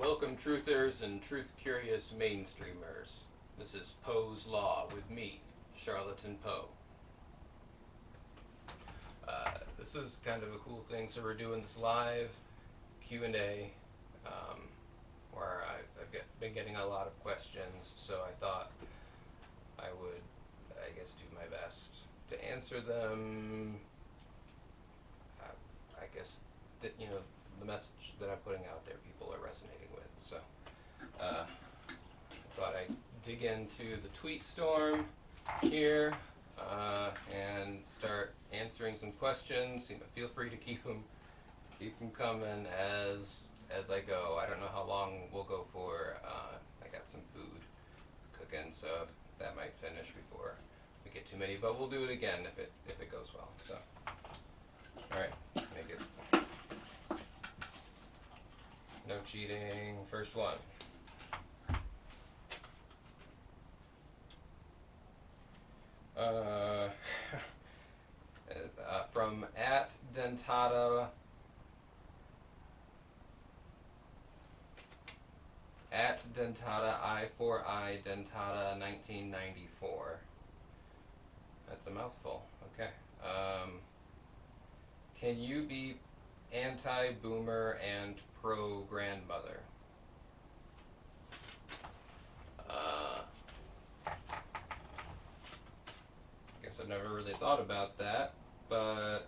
Welcome, truthers and truth-curious mainstreamers. This is Poe's Law with me, Charlatan Poe. This is kind of a cool thing, so we're doing this live Q&A where I've been getting a lot of questions, so I thought I would, do my best to answer them. I guess that, the message that I'm putting out there, people are resonating with. So I thought I'd dig into the tweet storm here and start answering some questions. Feel free to keep them coming as I go. I don't know how long we'll go for. I got some food cooking, so that might finish before we get too many. But we'll do it again if it goes well. So, all right, make it. No cheating. First one. From @dentata I4I dentata 1994. That's a mouthful. Okay. Can you be anti-boomer and pro-grandmother? Guess I've never really thought about that, but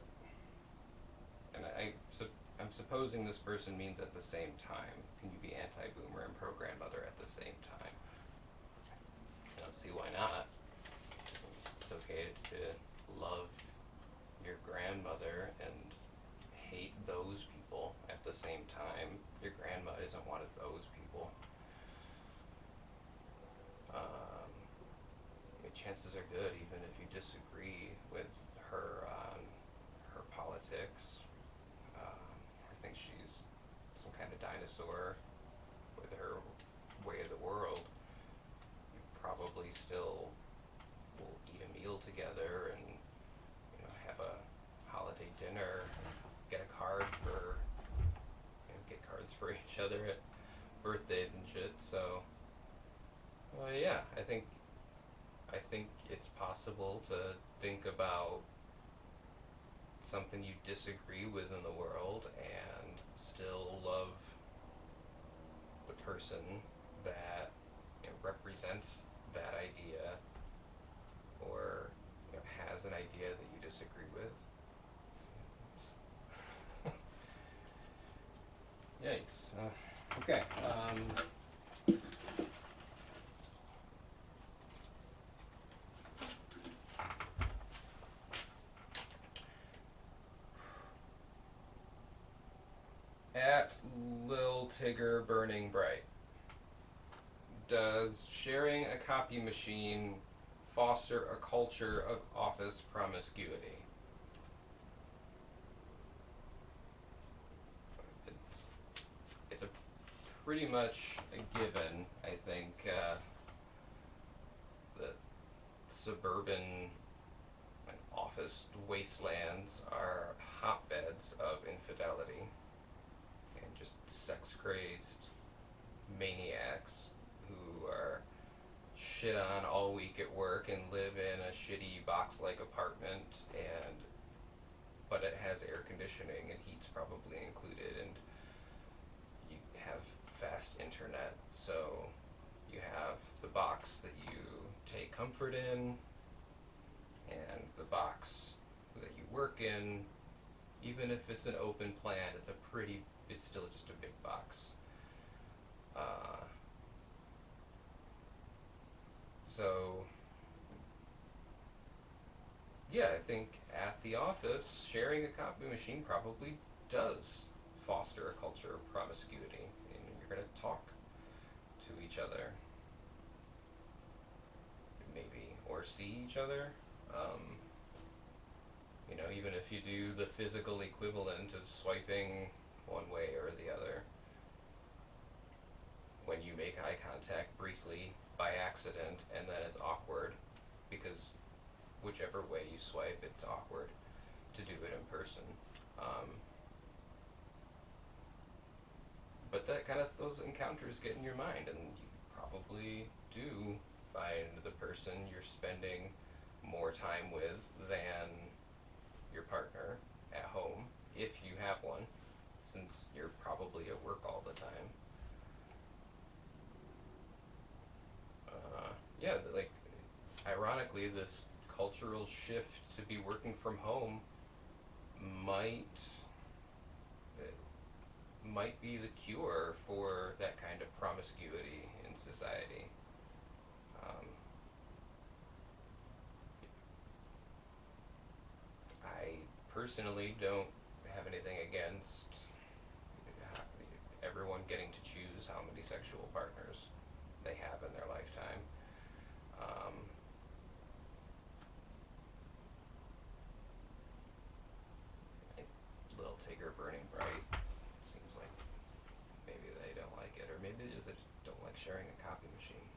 I'm supposing this person means at the same time. Can you be anti-boomer and pro-grandmother at the same time? I don't see why not. It's okay to love your grandmother and hate those people at the same time. Your grandma isn't one of those people. Chances are good, even if you disagree with her on her politics. I think she's some kind of dinosaur with her way of the world. You probably still will eat a meal together and have a holiday dinner, get a card for get cards for each other at birthdays and shit. So yeah, I think it's possible to think about something you disagree with in the world and still love the person that represents that idea or has an idea that you disagree with. Yikes. Okay. Lil Tigger Burning Bright. Does sharing a copy machine foster a culture of office promiscuity? It's a pretty much a given, I think. The suburban and office wastelands are hotbeds of infidelity. Just sex-crazed maniacs who are shit on all week at work and live in a shitty box-like apartment, but it has air conditioning and heat's probably included, and you have fast internet, so you have the box that you take comfort in and the box that you work in. Even if it's an open plan, it's still just a big box. So, yeah, I think at the office, sharing a copy machine probably does foster a culture of promiscuity. You're going to talk to each other, maybe, or see each other. Even if you do the physical equivalent of swiping one way or the other, when you make eye contact briefly by accident and then it's awkward because whichever way you swipe, it's awkward to do it in person. But that kind of, those encounters get in your mind, and you probably do find the person you're spending more time with than your partner at home, if you have one, since you're probably at work all the time. Yeah, like, ironically, this cultural shift to be working from home might might be the cure for that kind of promiscuity in society. Um, I personally don't have anything against everyone getting to choose how many sexual partners they have in their lifetime. Um, Little Tigger Burning Bright seems like maybe they don't like it, or maybe they just don't like sharing a copy machine.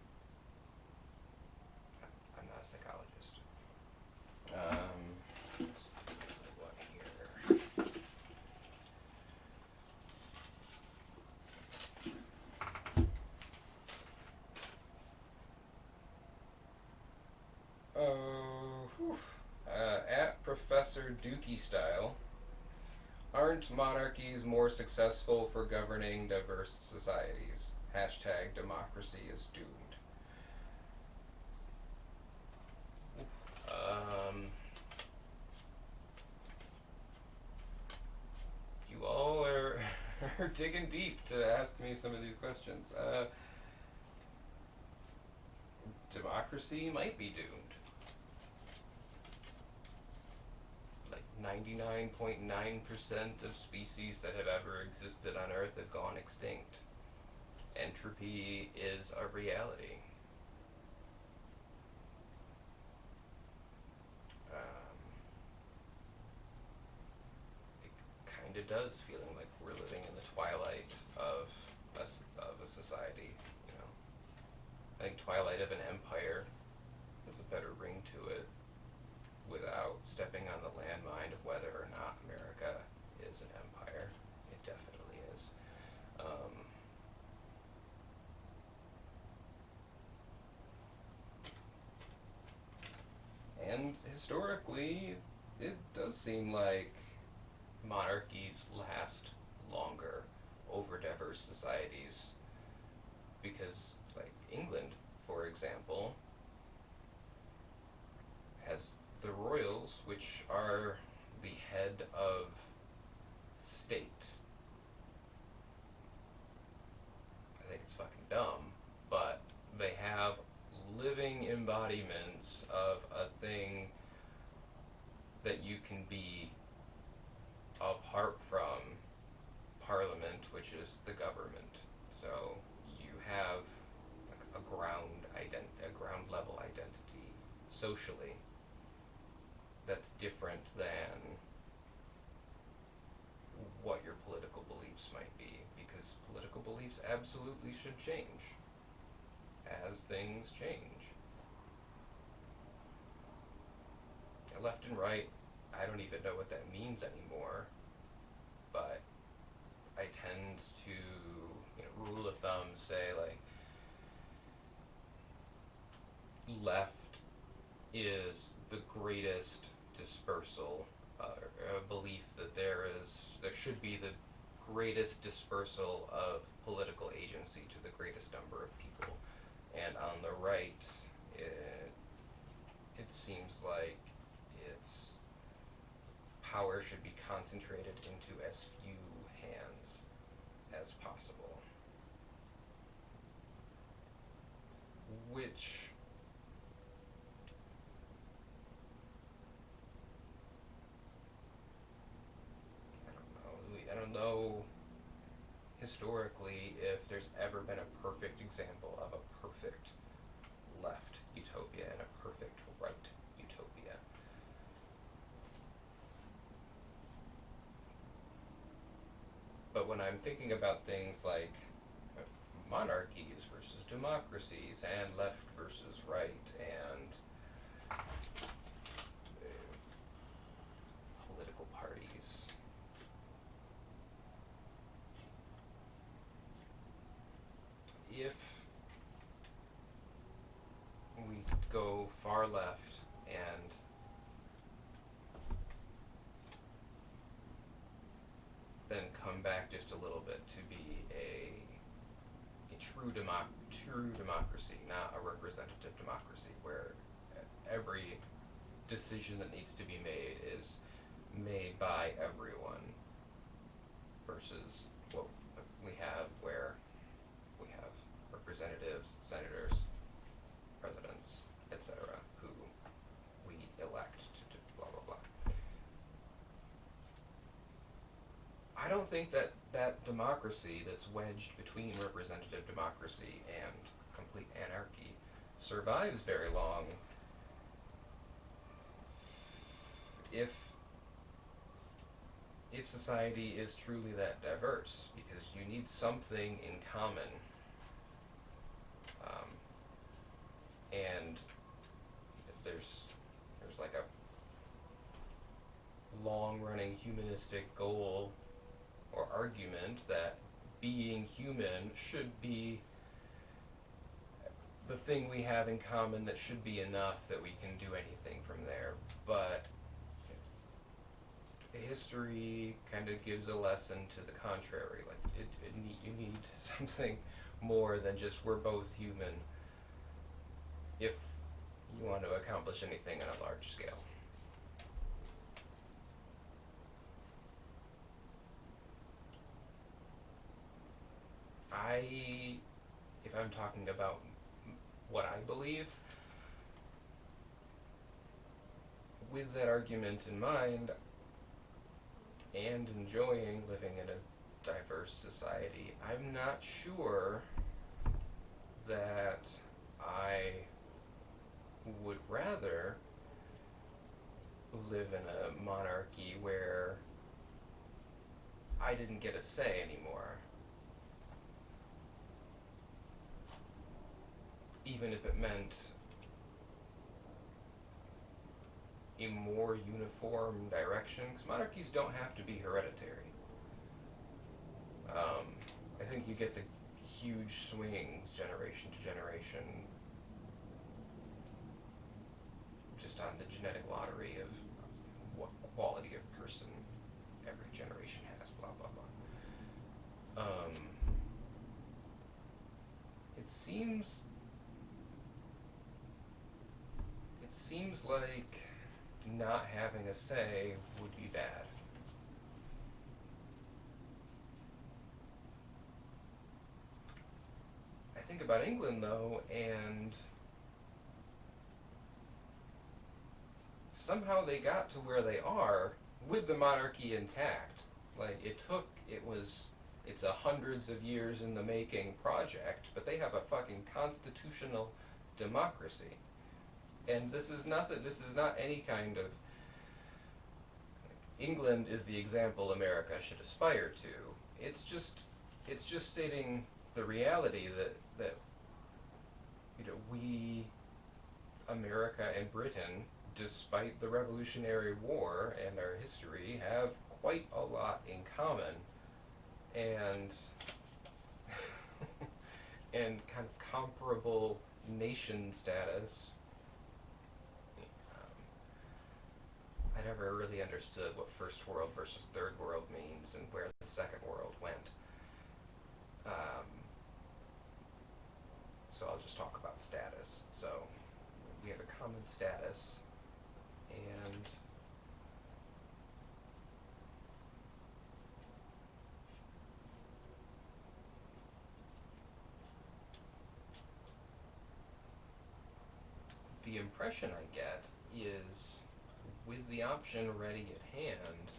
I'm not a psychologist. Let's see what here. At Professor Dookie Style, aren't monarchies more successful for governing diverse societies? Hashtag democracy is doomed. You all are, are digging deep to ask me some of these questions. Democracy might be doomed. Like 99.9% of species that have ever existed on Earth have gone extinct. Entropy is a reality. It kind of does, feeling like we're living in the twilight of a society. You know, I think twilight of an empire has a better ring to it, without stepping on the landmine of whether or not America is an empire. It definitely is. And historically, it does seem like monarchies last longer over diverse societies, because, like, England, for example, has the royals, which are the head of state. I think it's fucking dumb, but they have living embodiments of a thing that you can be apart from Parliament, which is the government. So you have a ground level identity socially that's different than what your political beliefs might be, because political beliefs absolutely should change as things change. Left and right, I don't even know what that means anymore, but I tend to, rule of thumb, say, like, left is the greatest dispersal, a belief that there should be the greatest dispersal of political agency to the greatest number of people. And on the right, it seems like its power should be concentrated into as few hands as possible. Which, I don't know historically if there's ever been a perfect example of a perfect left utopia and a perfect right utopia. But when I'm thinking about things like monarchies versus democracies and left versus right and political parties, just a little bit to be a true democracy, not a representative democracy, where every decision that needs to be made is made by everyone, versus what we have, where we have representatives, senators, presidents, etc., who we elect to blah blah blah. I don't think that democracy that's wedged between representative democracy and complete anarchy survives very long if society is truly that diverse, because you need something in common. And there's like a long-running humanistic goal or argument that being human should be the thing we have in common, that should be enough that we can do anything from there. But history kind of gives a lesson to the contrary. Like you need something more than just we're both human if you want to accomplish anything on a large scale. If I'm talking about what I believe, with that argument in mind, and enjoying living in a diverse society, I'm not sure that I would rather live in a monarchy where I didn't get a say anymore. Even if it meant a more uniform direction, because monarchies don't have to be hereditary. I think you get the huge swings generation to generation just on the genetic lottery of what quality of person every generation has, blah blah blah. It seems like not having a say would be bad. I think about England though, and somehow they got to where they are with the monarchy intact. Like it's a hundreds of years in the making project, but they have a fucking constitutional democracy. And this is not any kind of, England is the example America should aspire to. It's just stating the reality that we, America and Britain, despite the Revolutionary War and our history, have quite a lot in common, and and kind of comparable nation status. I never really understood what first world versus third world means and where the second world went. So I'll just talk about status. So we have a common status, and the impression I get is, with the option ready at hand,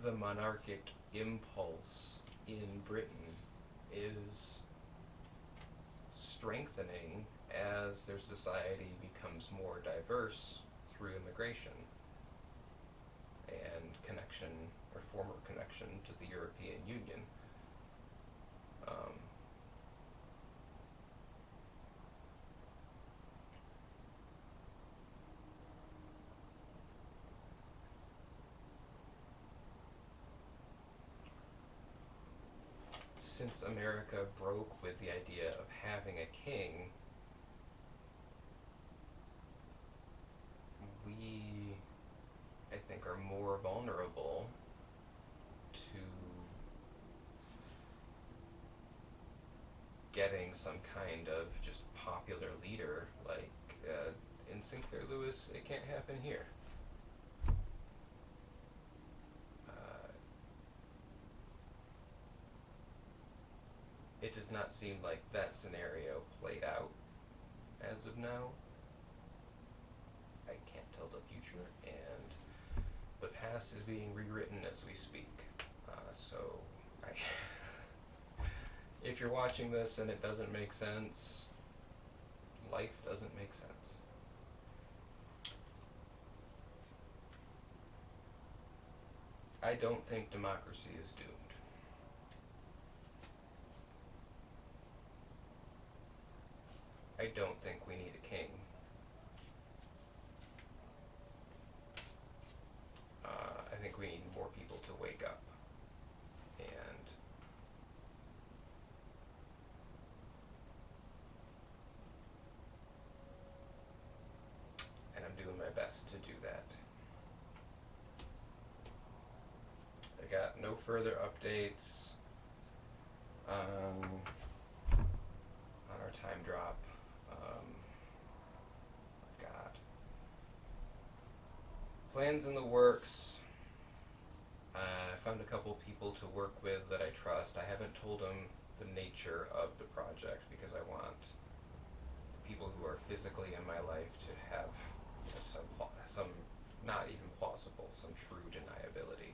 the monarchic impulse in Britain is strengthening as their society becomes more diverse through immigration and connection, or former connection, to the European Union. Since America broke with the idea of having a king, I becoming some kind of just popular leader, like in Sinclair Lewis, it can't happen here. It does not seem like that scenario played out as of now. I can't tell the future, and the past is being rewritten as we speak. So, if you're watching this and it doesn't make sense, life doesn't make sense. I don't think democracy is doomed. I don't think we need a king. I think we need more people to wake up. And I'm doing my best to do that. I got no further updates on our time drop. I've got plans in the works. I found a couple people to work with that I trust. I haven't told them the nature of the project because I want the people who are physically in my life to have some not even plausible, some true deniability.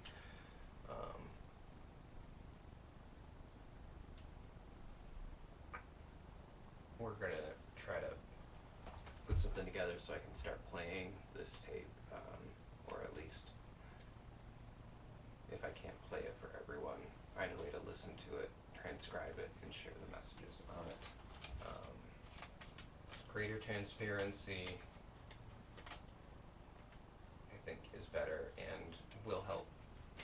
We're gonna try to put something together so I can start playing this tape, or at least, if I can't play it for everyone, find a way to listen to it, transcribe it, and share the messages on it. Greater transparency, I think, is better and will help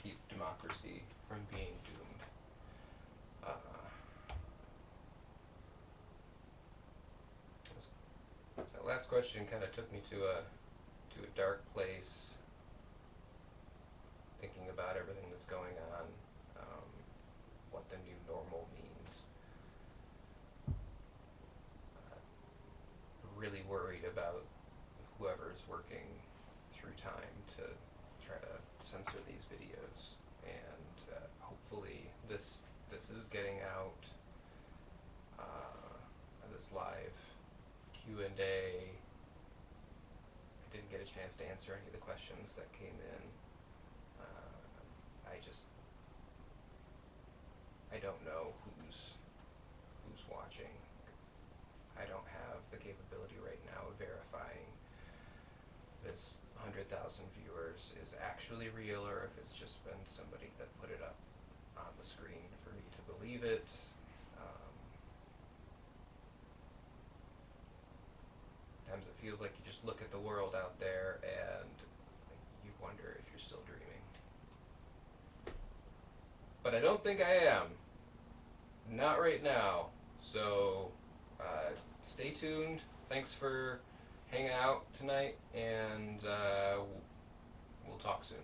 keep democracy from being doomed. That last question kind of took me to a dark place, thinking about everything that's going on, what the new normal means. Really worried about whoever's working through time to try to censor these videos, and hopefully this is getting out. This live Q&A. I didn't get a chance to answer any of the questions that came in. I don't know who's watching. I don't have the capability right now of verifying this 100,000 viewers is actually real, or if it's just been somebody that put it up on the screen for me to believe it. Sometimes it feels like you just look at the world out there and you wonder if you're still dreaming. But I don't think I am. Not right now. So stay tuned. Thanks for hanging out tonight, and we'll talk soon.